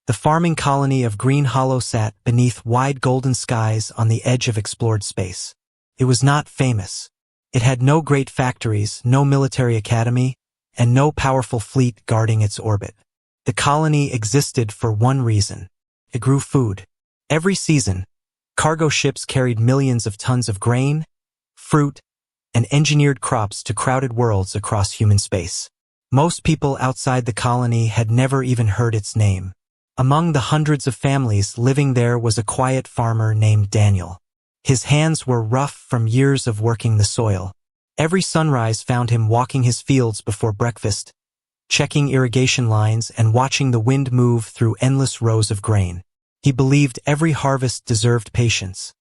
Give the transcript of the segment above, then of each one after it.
The farming colony of Green Hollow sat beneath wide golden skies on the edge of explored space. It was not famous. It had no great factories, no military academy, and no powerful fleet guarding its orbit. The colony existed for one reason. It grew food. Every season, cargo ships carried millions of tons of grain, fruit, and engineered crops to crowded worlds across human space. Most people outside the colony had never even heard its name. Among the hundreds of families living there was a quiet farmer named Daniel. His hands were rough from years of working the soil. Every sunrise found him walking his fields before breakfast, checking irrigation lines and watching the wind move through endless rows of grain. He believed every harvest deserved patience,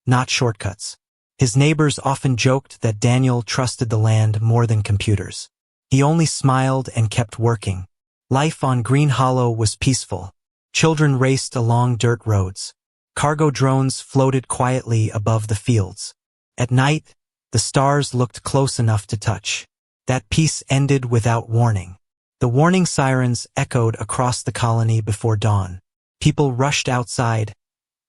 not shortcuts. His neighbors often joked that Daniel trusted the land more than computers. He only smiled and kept working. Life on Green Hollow was peaceful. Children raced along dirt roads. Cargo drones floated quietly above the fields. At night, the stars looked close enough to touch. That peace ended without warning. The warning sirens echoed across the colony before dawn. People rushed outside,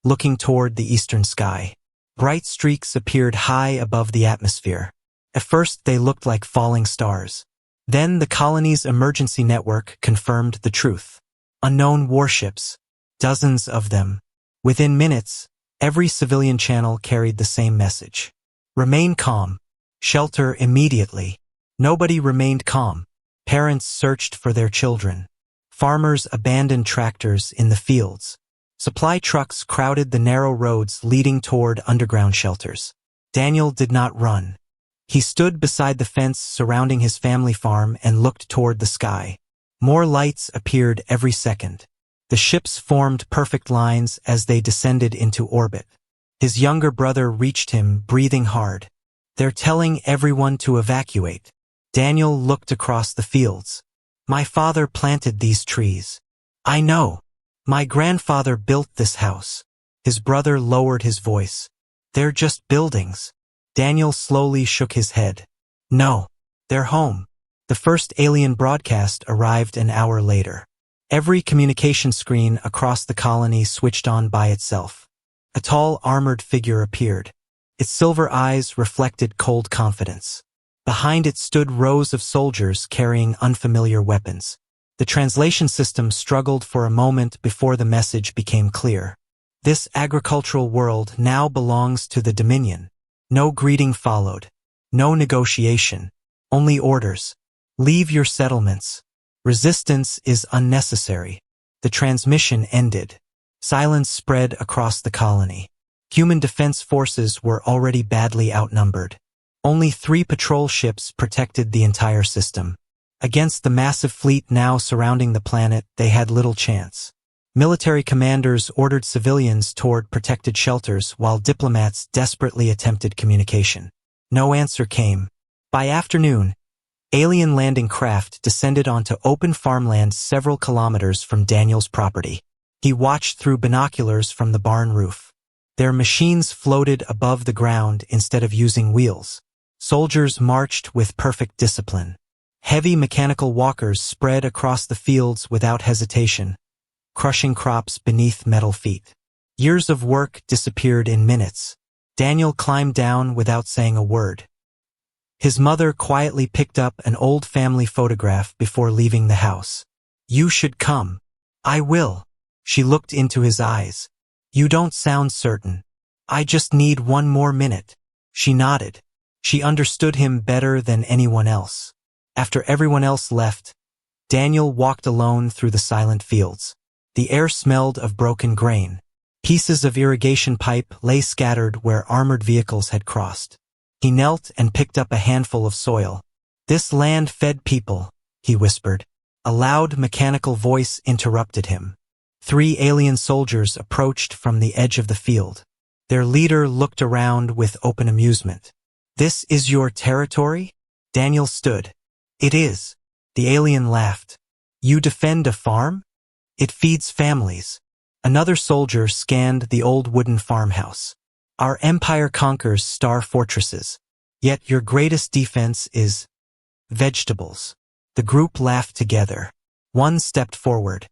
looking toward the eastern sky. Bright streaks appeared high above the atmosphere. At first, they looked like falling stars. Then the colony's emergency network confirmed the truth. Unknown warships, dozens of them. Within minutes, every civilian channel carried the same message. Remain calm. Shelter immediately. Nobody remained calm. Parents searched for their children. Farmers abandoned tractors in the fields. Supply trucks crowded the narrow roads leading toward underground shelters. Daniel did not run. He stood beside the fence surrounding his family farm and looked toward the sky. More lights appeared every second. The ships formed perfect lines as they descended into orbit. His younger brother reached him, breathing hard. They're telling everyone to evacuate. Daniel looked across the fields. My father planted these trees. I know. My grandfather built this house. His brother lowered his voice. They're just buildings. Daniel slowly shook his head. No, they're home. The first alien broadcast arrived an hour later. Every communication screen across the colony switched on by itself. A tall, armored figure appeared. Its silver eyes reflected cold confidence. Behind it stood rows of soldiers carrying unfamiliar weapons. The translation system struggled for a moment before the message became clear. This agricultural world now belongs to the Dominion. No greeting followed. No negotiation. Only orders. Leave your settlements. Resistance is unnecessary. The transmission ended. Silence spread across the colony. Human defense forces were already badly outnumbered. Only 3 patrol ships protected the entire system. Against the massive fleet now surrounding the planet, they had little chance. Military commanders ordered civilians toward protected shelters while diplomats desperately attempted communication. No answer came. By afternoon, alien landing craft descended onto open farmland several kilometers from Daniel's property. He watched through binoculars from the barn roof. Their machines floated above the ground instead of using wheels. Soldiers marched with perfect discipline. Heavy mechanical walkers spread across the fields without hesitation, crushing crops beneath metal feet. Years of work disappeared in minutes. Daniel climbed down without saying a word. His mother quietly picked up an old family photograph before leaving the house. You should come. I will. She looked into his eyes. You don't sound certain. I just need one more minute. She nodded. She understood him better than anyone else. After everyone else left, Daniel walked alone through the silent fields. The air smelled of broken grain. Pieces of irrigation pipe lay scattered where armored vehicles had crossed. He knelt and picked up a handful of soil. This land fed people, he whispered. A loud mechanical voice interrupted him. 3 alien soldiers approached from the edge of the field. Their leader looked around with open amusement. This is your territory? Daniel stood. It is. The alien laughed. You defend a farm? It feeds families. Another soldier scanned the old wooden farmhouse. Our empire conquers star fortresses. Yet your greatest defense is vegetables. The group laughed together. One stepped forward.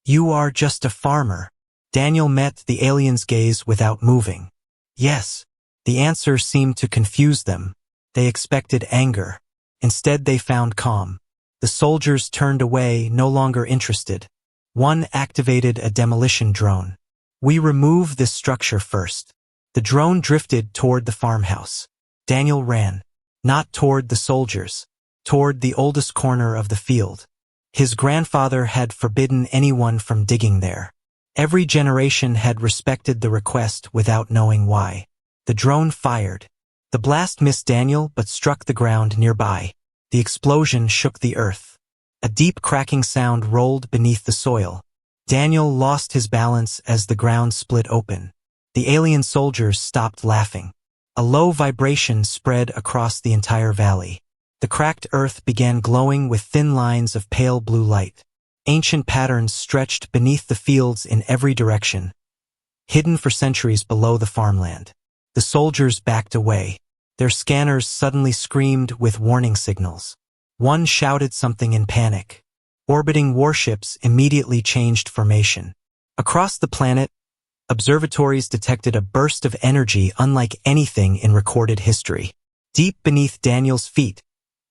You are just a farmer. Daniel met the alien's gaze without moving. Yes. The answer seemed to confuse them. They expected anger. Instead they found calm. The soldiers turned away, no longer interested. One activated a demolition drone. We remove this structure first. The drone drifted toward the farmhouse. Daniel ran. Not toward the soldiers. Toward the oldest corner of the field. His grandfather had forbidden anyone from digging there. Every generation had respected the request without knowing why. The drone fired. The blast missed Daniel but struck the ground nearby. The explosion shook the earth. A deep cracking sound rolled beneath the soil. Daniel lost his balance as the ground split open. The alien soldiers stopped laughing. A low vibration spread across the entire valley. The cracked earth began glowing with thin lines of pale blue light. Ancient patterns stretched beneath the fields in every direction, hidden for centuries below the farmland. The soldiers backed away. Their scanners suddenly screamed with warning signals. One shouted something in panic. Orbiting warships immediately changed formation. Across the planet, observatories detected a burst of energy unlike anything in recorded history. Deep beneath Daniel's feet,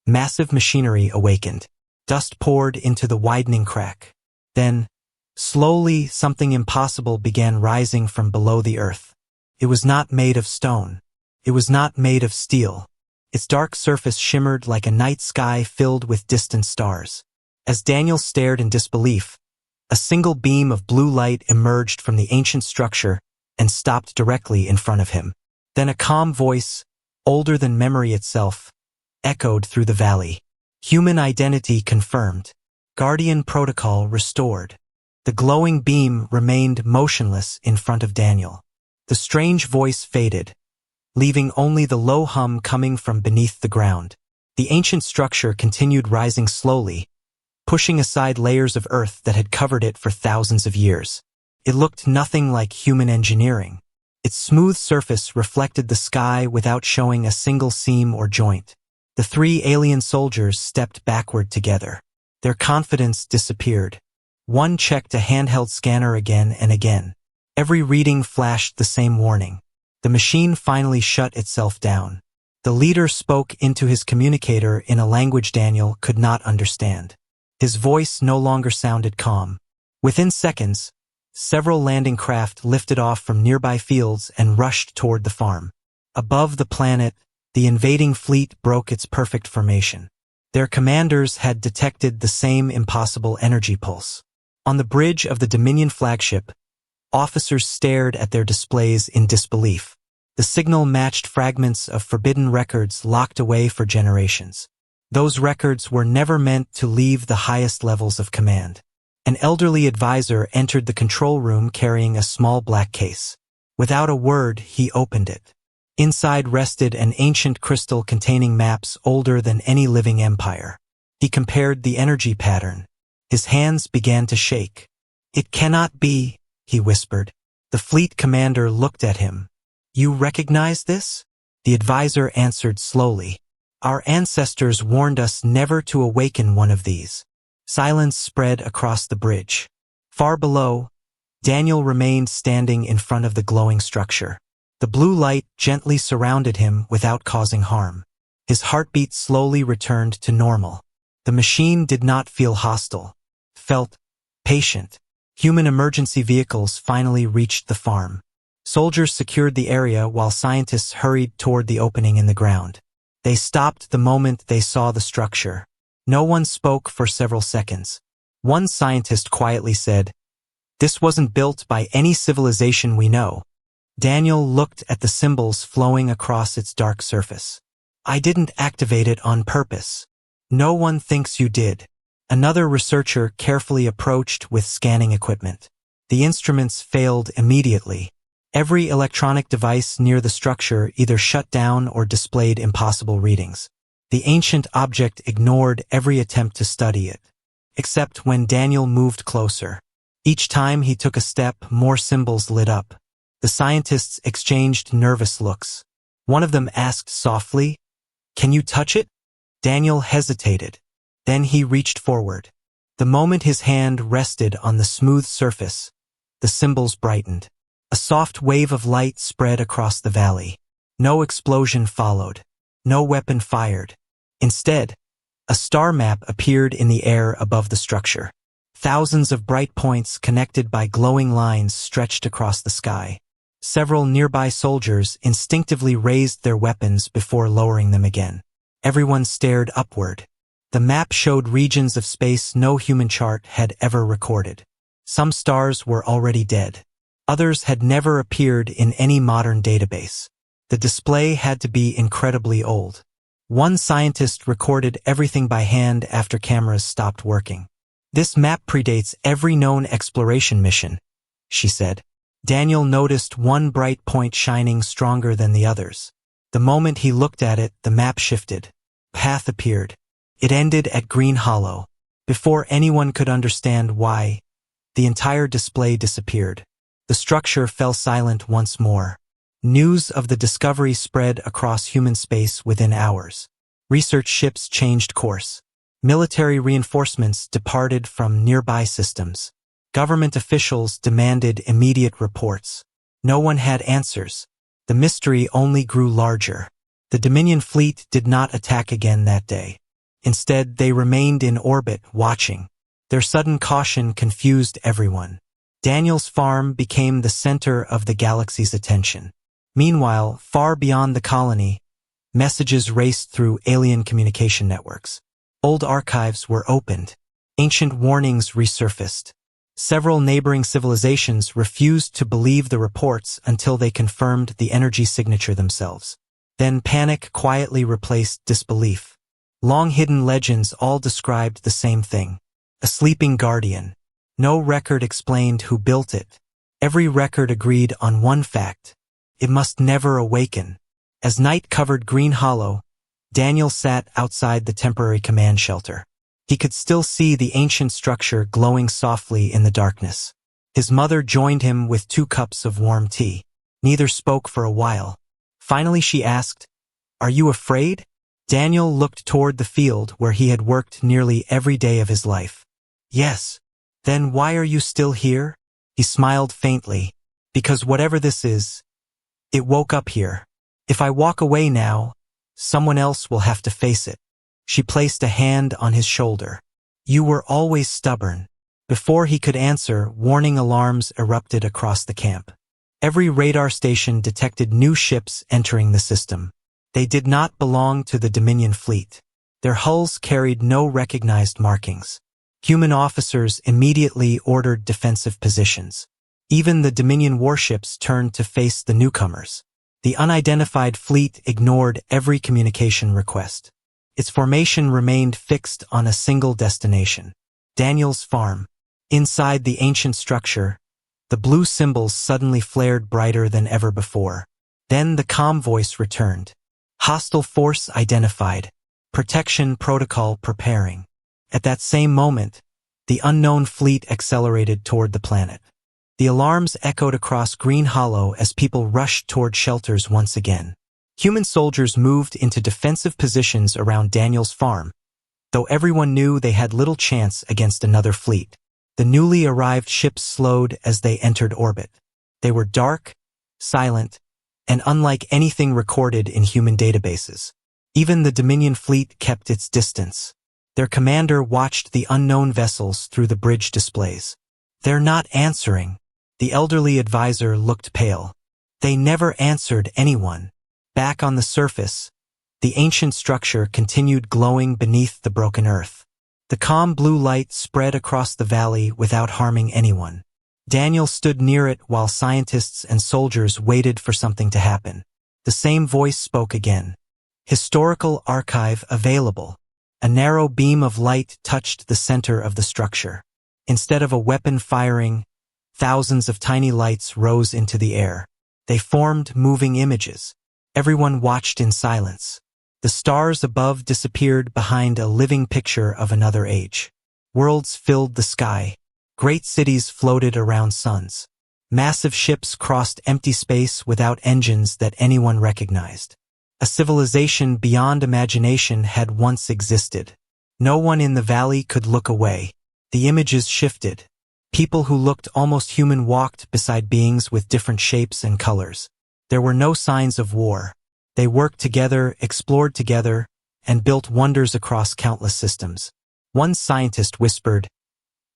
massive machinery awakened. Dust poured into the widening crack. Then, slowly, something impossible began rising from below the earth. It was not made of stone. It was not made of steel. Its dark surface shimmered like a night sky filled with distant stars. As Daniel stared in disbelief, a single beam of blue light emerged from the ancient structure and stopped directly in front of him. Then a calm voice, older than memory itself, echoed through the valley. Human identity confirmed. Guardian protocol restored. The glowing beam remained motionless in front of Daniel. The strange voice faded, leaving only the low hum coming from beneath the ground. The ancient structure continued rising slowly, pushing aside layers of earth that had covered it for thousands of years. It looked nothing like human engineering. Its smooth surface reflected the sky without showing a single seam or joint. The three alien soldiers stepped backward together. Their confidence disappeared. One checked a handheld scanner again and again. Every reading flashed the same warning. The machine finally shut itself down. The leader spoke into his communicator in a language Daniel could not understand. His voice no longer sounded calm. Within seconds, several landing craft lifted off from nearby fields and rushed toward the farm. Above the planet, the invading fleet broke its perfect formation. Their commanders had detected the same impossible energy pulse. On the bridge of the Dominion flagship, officers stared at their displays in disbelief. The signal matched fragments of forbidden records locked away for generations. Those records were never meant to leave the highest levels of command. An elderly advisor entered the control room carrying a small black case. Without a word, he opened it. Inside rested an ancient crystal containing maps older than any living empire. He compared the energy pattern. His hands began to shake. "It cannot be," he whispered. The fleet commander looked at him. "You recognize this?" The advisor answered slowly. "Our ancestors warned us never to awaken one of these." Silence spread across the bridge. Far below, Daniel remained standing in front of the glowing structure. The blue light gently surrounded him without causing harm. His heartbeat slowly returned to normal. The machine did not feel hostile. It felt patient. Human emergency vehicles finally reached the farm. Soldiers secured the area while scientists hurried toward the opening in the ground. They stopped the moment they saw the structure. No one spoke for several seconds. One scientist quietly said, "This wasn't built by any civilization we know." Daniel looked at the symbols flowing across its dark surface. "I didn't activate it on purpose." "No one thinks you did." Another researcher carefully approached with scanning equipment. The instruments failed immediately. Every electronic device near the structure either shut down or displayed impossible readings. The ancient object ignored every attempt to study it. Except when Daniel moved closer. Each time he took a step, more symbols lit up. The scientists exchanged nervous looks. One of them asked softly, "Can you touch it?" Daniel hesitated. Then he reached forward. The moment his hand rested on the smooth surface, the symbols brightened. A soft wave of light spread across the valley. No explosion followed. No weapon fired. Instead, a star map appeared in the air above the structure. Thousands of bright points connected by glowing lines stretched across the sky. Several nearby soldiers instinctively raised their weapons before lowering them again. Everyone stared upward. The map showed regions of space no human chart had ever recorded. Some stars were already dead. Others had never appeared in any modern database. The display had to be incredibly old. One scientist recorded everything by hand after cameras stopped working. "This map predates every known exploration mission," she said. Daniel noticed one bright point shining stronger than the others. The moment he looked at it, the map shifted. Path appeared. It ended at Green Hollow. Before anyone could understand why, the entire display disappeared. The structure fell silent once more. News of the discovery spread across human space within hours. Research ships changed course. Military reinforcements departed from nearby systems. Government officials demanded immediate reports. No one had answers. The mystery only grew larger. The Dominion fleet did not attack again that day. Instead, they remained in orbit, watching. Their sudden caution confused everyone. Daniel's farm became the center of the galaxy's attention. Meanwhile, far beyond the colony, messages raced through alien communication networks. Old archives were opened. Ancient warnings resurfaced. Several neighboring civilizations refused to believe the reports until they confirmed the energy signature themselves. Then panic quietly replaced disbelief. Long-hidden legends all described the same thing. A sleeping guardian. No record explained who built it. Every record agreed on one fact. It must never awaken. As night covered Green Hollow, Daniel sat outside the temporary command shelter. He could still see the ancient structure glowing softly in the darkness. His mother joined him with 2 cups of warm tea. Neither spoke for a while. Finally she asked, "Are you afraid?" Daniel looked toward the field where he had worked nearly every day of his life. "Yes." "Then why are you still here?" He smiled faintly. "Because whatever this is, it woke up here. If I walk away now, someone else will have to face it." She placed a hand on his shoulder. "You were always stubborn." Before he could answer, warning alarms erupted across the camp. Every radar station detected new ships entering the system. They did not belong to the Dominion fleet. Their hulls carried no recognized markings. Human officers immediately ordered defensive positions. Even the Dominion warships turned to face the newcomers. The unidentified fleet ignored every communication request. Its formation remained fixed on a single destination: Daniel's farm. Inside the ancient structure, the blue symbols suddenly flared brighter than ever before. Then the calm voice returned. "Hostile force identified. Protection protocol preparing." At that same moment, the unknown fleet accelerated toward the planet. The alarms echoed across Green Hollow as people rushed toward shelters once again. Human soldiers moved into defensive positions around Daniel's farm, though everyone knew they had little chance against another fleet. The newly arrived ships slowed as they entered orbit. They were dark, silent, and unlike anything recorded in human databases. Even the Dominion fleet kept its distance. Their commander watched the unknown vessels through the bridge displays. "They're not answering." The elderly advisor looked pale. "They never answered anyone." Back on the surface, the ancient structure continued glowing beneath the broken earth. The calm blue light spread across the valley without harming anyone. Daniel stood near it while scientists and soldiers waited for something to happen. The same voice spoke again. "Historical archive available." A narrow beam of light touched the center of the structure. Instead of a weapon firing, thousands of tiny lights rose into the air. They formed moving images. Everyone watched in silence. The stars above disappeared behind a living picture of another age. Worlds filled the sky. Great cities floated around suns. Massive ships crossed empty space without engines that anyone recognized. A civilization beyond imagination had once existed. No one in the valley could look away. The images shifted. People who looked almost human walked beside beings with different shapes and colors. There were no signs of war. They worked together, explored together, and built wonders across countless systems. One scientist whispered,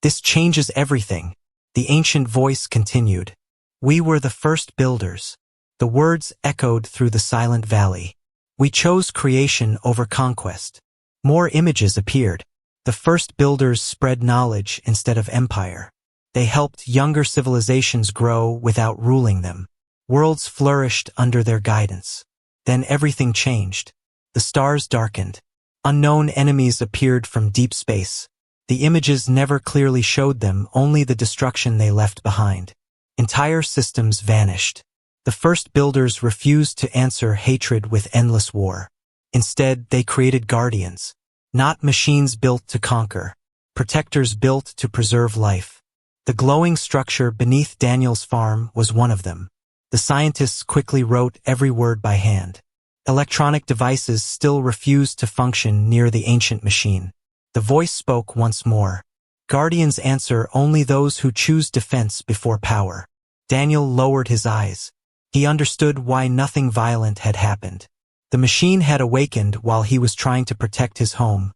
"This changes everything." The ancient voice continued, "We were the first builders." The words echoed through the silent valley. "We chose creation over conquest." More images appeared. The first builders spread knowledge instead of empire. They helped younger civilizations grow without ruling them. Worlds flourished under their guidance. Then everything changed. The stars darkened. Unknown enemies appeared from deep space. The images never clearly showed them, only the destruction they left behind. Entire systems vanished. The first builders refused to answer hatred with endless war. Instead, they created guardians. Not machines built to conquer. Protectors built to preserve life. The glowing structure beneath Daniel's farm was one of them. The scientists quickly wrote every word by hand. Electronic devices still refused to function near the ancient machine. The voice spoke once more. Guardians answer only those who choose defense before power. Daniel lowered his eyes. He understood why nothing violent had happened. The machine had awakened while he was trying to protect his home,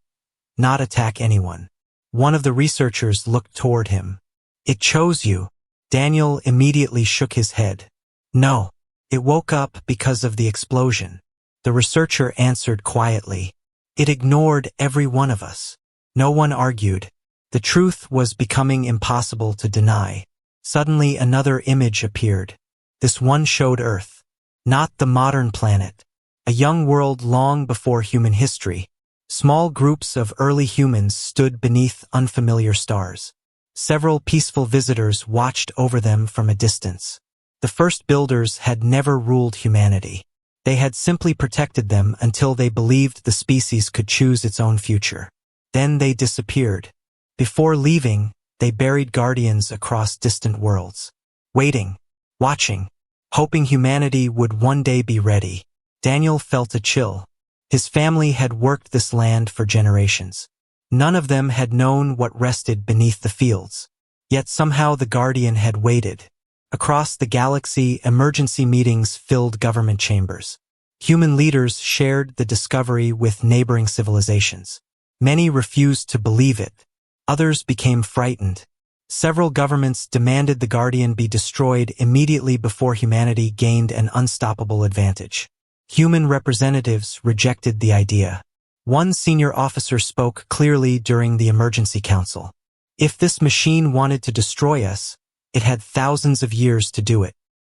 not attack anyone. One of the researchers looked toward him. "It chose you." Daniel immediately shook his head. "No, it woke up because of the explosion." The researcher answered quietly. "It ignored every one of us." No one argued. The truth was becoming impossible to deny. Suddenly another image appeared. This one showed Earth, not the modern planet. A young world long before human history. Small groups of early humans stood beneath unfamiliar stars. Several peaceful visitors watched over them from a distance. The first builders had never ruled humanity. They had simply protected them until they believed the species could choose its own future. Then they disappeared. Before leaving, they buried guardians across distant worlds. Waiting, watching, hoping humanity would one day be ready. Daniel felt a chill. His family had worked this land for generations. None of them had known what rested beneath the fields. Yet somehow the guardian had waited. Across the galaxy, emergency meetings filled government chambers. Human leaders shared the discovery with neighboring civilizations. Many refused to believe it. Others became frightened. Several governments demanded the Guardian be destroyed immediately before humanity gained an unstoppable advantage. Human representatives rejected the idea. One senior officer spoke clearly during the emergency council. "If this machine wanted to destroy us, it had thousands of years to do it."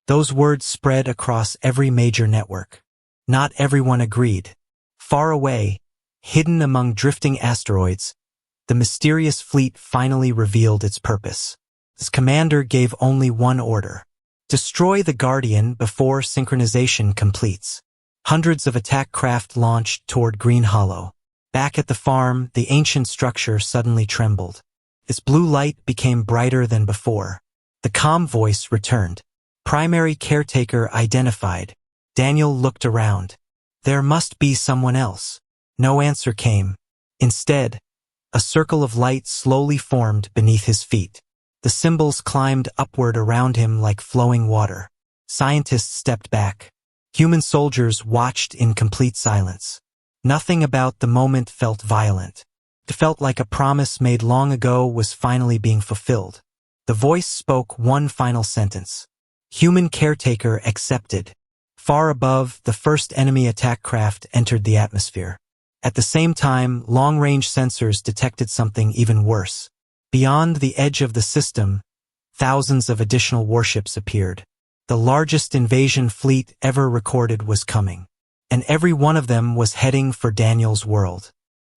Those words spread across every major network. Not everyone agreed. Far away, hidden among drifting asteroids, the mysterious fleet finally revealed its purpose. Its commander gave only one order: destroy the Guardian before synchronization completes. Hundreds of attack craft launched toward Green Hollow. Back at the farm, the ancient structure suddenly trembled. Its blue light became brighter than before. The calm voice returned. Primary caretaker identified. Daniel looked around. There must be someone else. No answer came. Instead, a circle of light slowly formed beneath his feet. The symbols climbed upward around him like flowing water. Scientists stepped back. Human soldiers watched in complete silence. Nothing about the moment felt violent. It felt like a promise made long ago was finally being fulfilled. The voice spoke one final sentence. Human caretaker accepted. Far above, the first enemy attack craft entered the atmosphere. At the same time, long-range sensors detected something even worse. Beyond the edge of the system, thousands of additional warships appeared. The largest invasion fleet ever recorded was coming, and every one of them was heading for Daniel's world.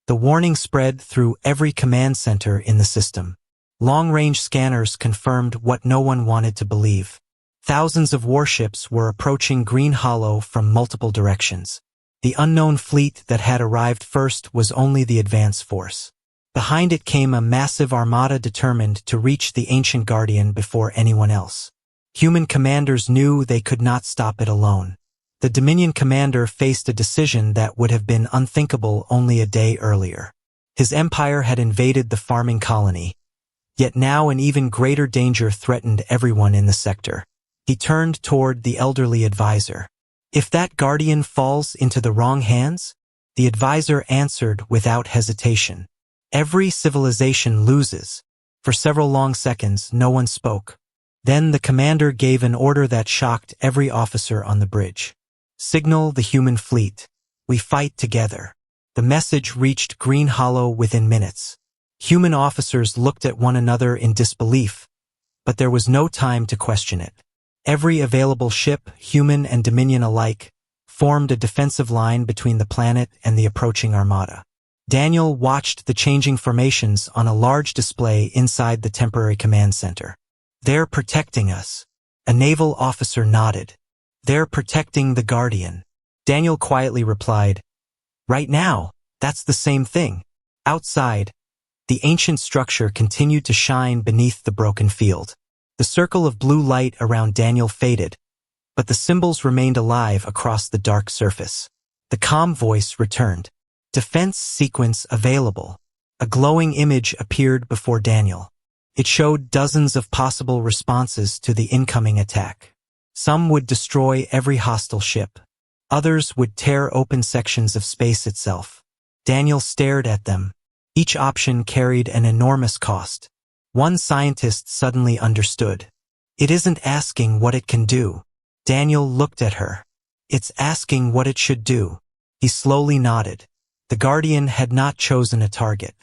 The warning spread through every command center in the system. Long-range scanners confirmed what no one wanted to believe. Thousands of warships were approaching Green Hollow from multiple directions. The unknown fleet that had arrived first was only the advance force. Behind it came a massive armada determined to reach the ancient Guardian before anyone else. Human commanders knew they could not stop it alone. The Dominion commander faced a decision that would have been unthinkable only a day earlier. His empire had invaded the farming colony. Yet now an even greater danger threatened everyone in the sector. He turned toward the elderly advisor. "If that guardian falls into the wrong hands?" The advisor answered without hesitation. "Every civilization loses." For several long seconds, no one spoke. Then the commander gave an order that shocked every officer on the bridge. "Signal the human fleet. We fight together." The message reached Green Hollow within minutes. Human officers looked at one another in disbelief, but there was no time to question it. Every available ship, human and Dominion alike, formed a defensive line between the planet and the approaching armada. Daniel watched the changing formations on a large display inside the temporary command center. "They're protecting us." A naval officer nodded. "They're protecting the Guardian." Daniel quietly replied, "Right now, that's the same thing." Outside, the ancient structure continued to shine beneath the broken field. The circle of blue light around Daniel faded, but the symbols remained alive across the dark surface. The calm voice returned. "Defense sequence available." A glowing image appeared before Daniel. It showed dozens of possible responses to the incoming attack. Some would destroy every hostile ship. Others would tear open sections of space itself. Daniel stared at them. Each option carried an enormous cost. One scientist suddenly understood. "It isn't asking what it can do." Daniel looked at her. "It's asking what it should do." He slowly nodded. The Guardian had not chosen a target.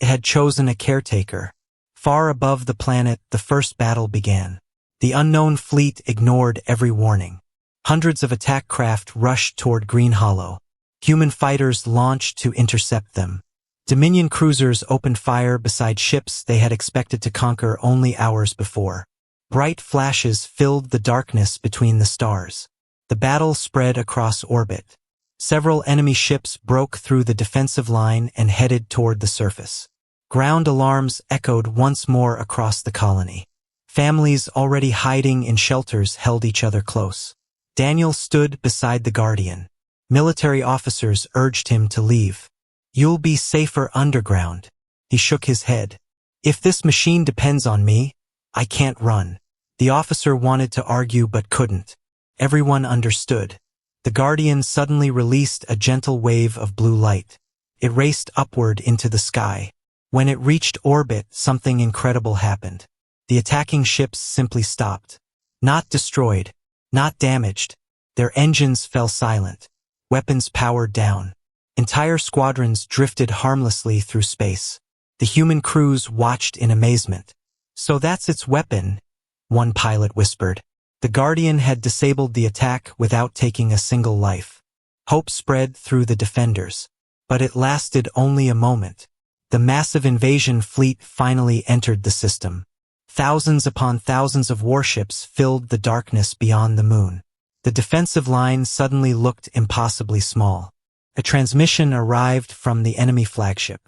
It had chosen a caretaker. Far above the planet, the first battle began. The unknown fleet ignored every warning. Hundreds of attack craft rushed toward Green Hollow. Human fighters launched to intercept them. Dominion cruisers opened fire beside ships they had expected to conquer only hours before. Bright flashes filled the darkness between the stars. The battle spread across orbit. Several enemy ships broke through the defensive line and headed toward the surface. Ground alarms echoed once more across the colony. Families already hiding in shelters held each other close. Daniel stood beside the Guardian. Military officers urged him to leave. "You'll be safer underground." He shook his head. "If this machine depends on me, I can't run." The officer wanted to argue but couldn't. Everyone understood. The Guardian suddenly released a gentle wave of blue light. It raced upward into the sky. When it reached orbit, something incredible happened. The attacking ships simply stopped. Not destroyed, not damaged. Their engines fell silent. Weapons powered down. Entire squadrons drifted harmlessly through space. The human crews watched in amazement. "So that's its weapon," one pilot whispered. The Guardian had disabled the attack without taking a single life. Hope spread through the defenders. But it lasted only a moment. The massive invasion fleet finally entered the system. Thousands upon thousands of warships filled the darkness beyond the moon. The defensive line suddenly looked impossibly small. A transmission arrived from the enemy flagship.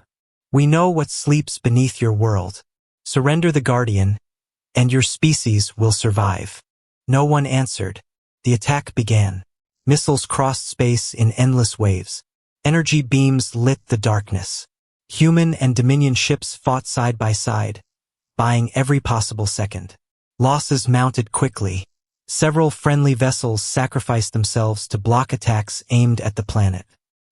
"We know what sleeps beneath your world. Surrender the Guardian, and your species will survive." No one answered. The attack began. Missiles crossed space in endless waves. Energy beams lit the darkness. Human and Dominion ships fought side by side, buying every possible second. Losses mounted quickly. Several friendly vessels sacrificed themselves to block attacks aimed at the planet.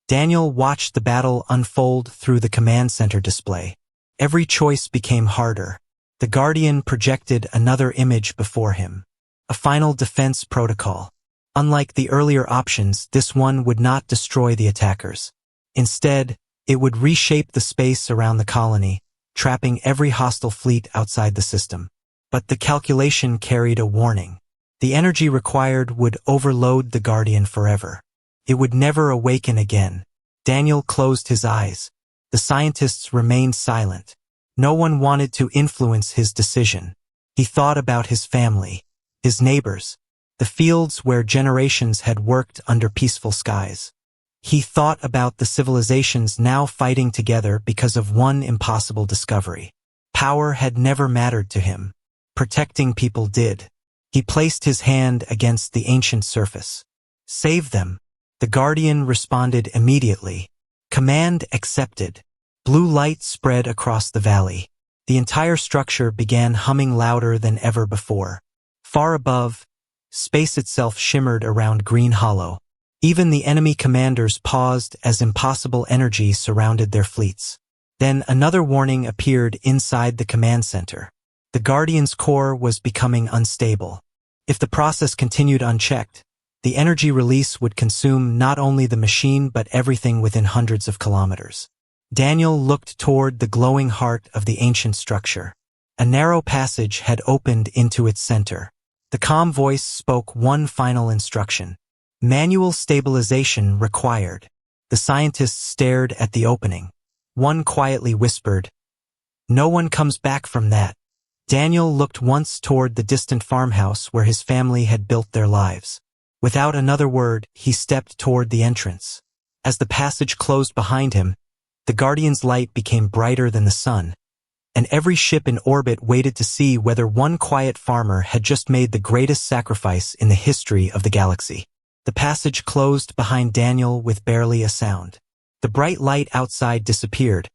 Daniel watched the battle unfold through the command center display. Every choice became harder. The Guardian projected another image before him. A final defense protocol. Unlike the earlier options, this one would not destroy the attackers. Instead, it would reshape the space around the colony, trapping every hostile fleet outside the system. But the calculation carried a warning. The energy required would overload the Guardian forever. It would never awaken again. Daniel closed his eyes. The scientists remained silent. No one wanted to influence his decision. He thought about his family, his neighbors, the fields where generations had worked under peaceful skies. He thought about the civilizations now fighting together because of one impossible discovery. Power had never mattered to him. Protecting people did. He placed his hand against the ancient surface. "Save them." The Guardian responded immediately. Command accepted. Blue light spread across the valley. The entire structure began humming louder than ever before. Far above, space itself shimmered around Green Hollow. Even the enemy commanders paused as impossible energy surrounded their fleets. Then another warning appeared inside the command center. The Guardian's core was becoming unstable. If the process continued unchecked, the energy release would consume not only the machine but everything within hundreds of kilometers. Daniel looked toward the glowing heart of the ancient structure. A narrow passage had opened into its center. The calm voice spoke one final instruction. Manual stabilization required. The scientists stared at the opening. One quietly whispered, "No one comes back from that." Daniel looked once toward the distant farmhouse where his family had built their lives. Without another word, he stepped toward the entrance. As the passage closed behind him, the Guardian's light became brighter than the sun, and every ship in orbit waited to see whether one quiet farmer had just made the greatest sacrifice in the history of the galaxy. The passage closed behind Daniel with barely a sound. The bright light outside disappeared,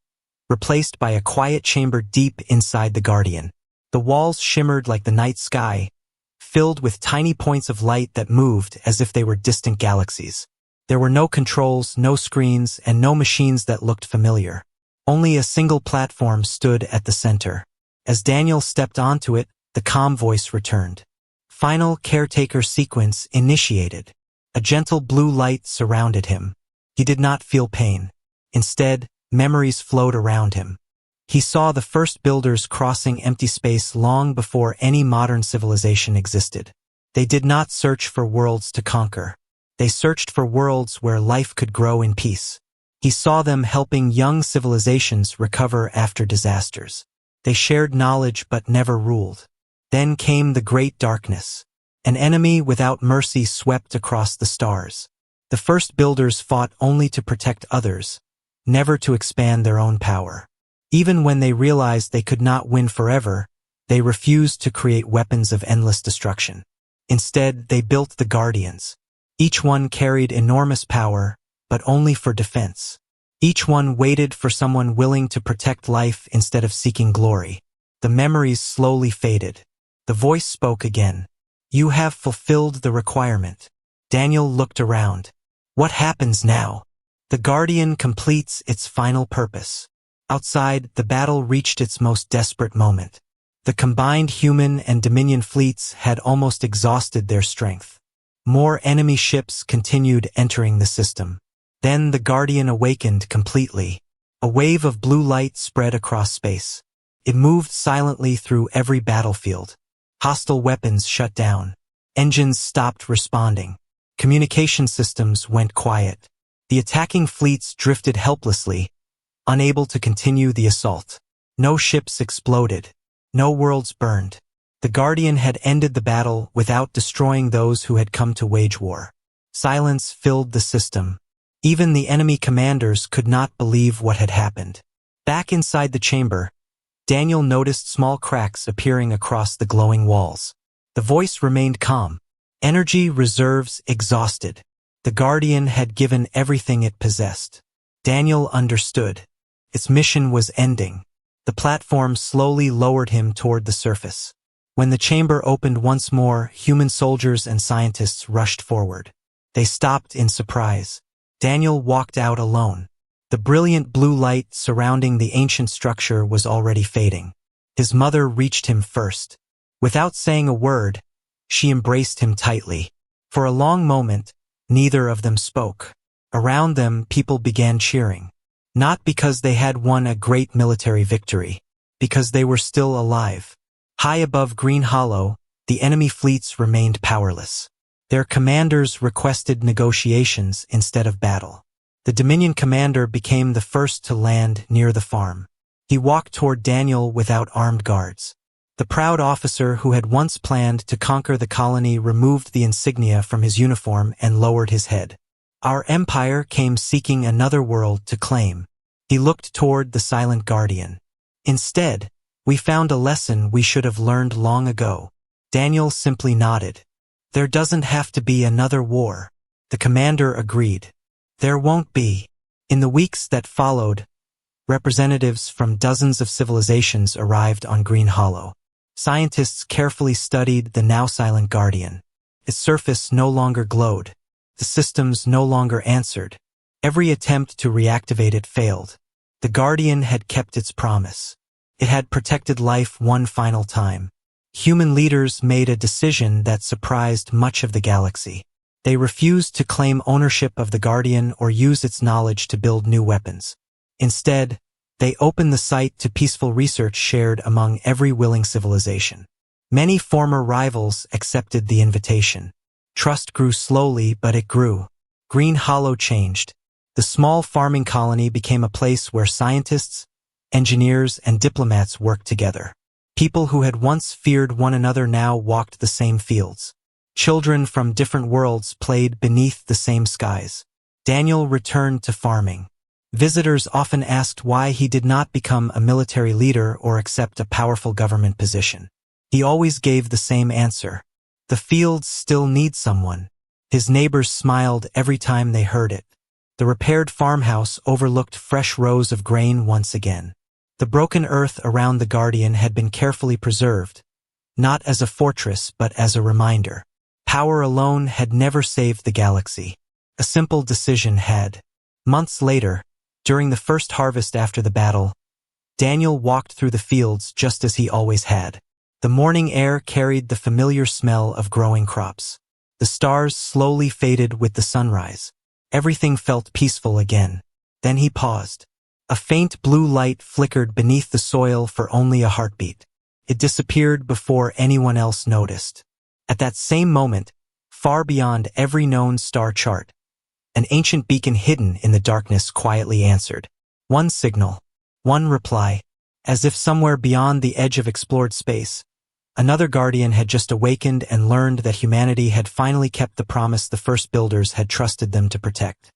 replaced by a quiet chamber deep inside the Guardian. The walls shimmered like the night sky, filled with tiny points of light that moved as if they were distant galaxies. There were no controls, no screens, and no machines that looked familiar. Only a single platform stood at the center. As Daniel stepped onto it, the calm voice returned. Final caretaker sequence initiated. A gentle blue light surrounded him. He did not feel pain. Instead, memories flowed around him. He saw the first builders crossing empty space long before any modern civilization existed. They did not search for worlds to conquer. They searched for worlds where life could grow in peace. He saw them helping young civilizations recover after disasters. They shared knowledge but never ruled. Then came the Great Darkness. An enemy without mercy swept across the stars. The first builders fought only to protect others, never to expand their own power. Even when they realized they could not win forever, they refused to create weapons of endless destruction. Instead, they built the Guardians. Each one carried enormous power, but only for defense. Each one waited for someone willing to protect life instead of seeking glory. The memories slowly faded. The voice spoke again. "You have fulfilled the requirement." Daniel looked around. What happens now? The Guardian completes its final purpose. Outside, the battle reached its most desperate moment. The combined human and Dominion fleets had almost exhausted their strength. More enemy ships continued entering the system. Then the Guardian awakened completely. A wave of blue light spread across space. It moved silently through every battlefield. Hostile weapons shut down. Engines stopped responding. Communication systems went quiet. The attacking fleets drifted helplessly, unable to continue the assault. No ships exploded. No worlds burned. The Guardian had ended the battle without destroying those who had come to wage war. Silence filled the system. Even the enemy commanders could not believe what had happened. Back inside the chamber, Daniel noticed small cracks appearing across the glowing walls. The voice remained calm. Energy reserves exhausted. The Guardian had given everything it possessed. Daniel understood. Its mission was ending. The platform slowly lowered him toward the surface. When the chamber opened once more, human soldiers and scientists rushed forward. They stopped in surprise. Daniel walked out alone. The brilliant blue light surrounding the ancient structure was already fading. His mother reached him first. Without saying a word, she embraced him tightly. For a long moment, neither of them spoke. Around them, people began cheering. Not because they had won a great military victory, because they were still alive. High above Green Hollow, the enemy fleets remained powerless. Their commanders requested negotiations instead of battle. The Dominion commander became the first to land near the farm. He walked toward Daniel without armed guards. The proud officer who had once planned to conquer the colony removed the insignia from his uniform and lowered his head. Our empire came seeking another world to claim. He looked toward the silent Guardian. Instead, we found a lesson we should have learned long ago. Daniel simply nodded. There doesn't have to be another war. The commander agreed. There won't be. In the weeks that followed, Representatives from dozens of civilizations arrived on Green Hollow. Scientists carefully studied the now-silent Guardian. Its surface no longer glowed. The systems no longer answered. Every attempt to reactivate it failed. The Guardian had kept its promise. It had protected life one final time. Human leaders made a decision that surprised much of the galaxy. They refused to claim ownership of the Guardian or use its knowledge to build new weapons. Instead, they opened the site to peaceful research shared among every willing civilization. Many former rivals accepted the invitation. Trust grew slowly, but it grew. Green Hollow changed. The small farming colony became a place where scientists, engineers, and diplomats worked together. People who had once feared one another now walked the same fields. Children from different worlds played beneath the same skies. Daniel returned to farming. Visitors often asked why he did not become a military leader or accept a powerful government position. He always gave the same answer. The fields still need someone. His neighbors smiled every time they heard it. The repaired farmhouse overlooked fresh rows of grain once again. The broken earth around the Guardian had been carefully preserved, not as a fortress but as a reminder. Power alone had never saved the galaxy. A simple decision had. Months later, during the first harvest after the battle, Daniel walked through the fields just as he always had. The morning air carried the familiar smell of growing crops. The stars slowly faded with the sunrise. Everything felt peaceful again. Then he paused. A faint blue light flickered beneath the soil for only a heartbeat. It disappeared before anyone else noticed. At that same moment, far beyond every known star chart, an ancient beacon hidden in the darkness quietly answered. One signal, one reply, as if somewhere beyond the edge of explored space, another Guardian had just awakened and learned that humanity had finally kept the promise the first builders had trusted them to protect.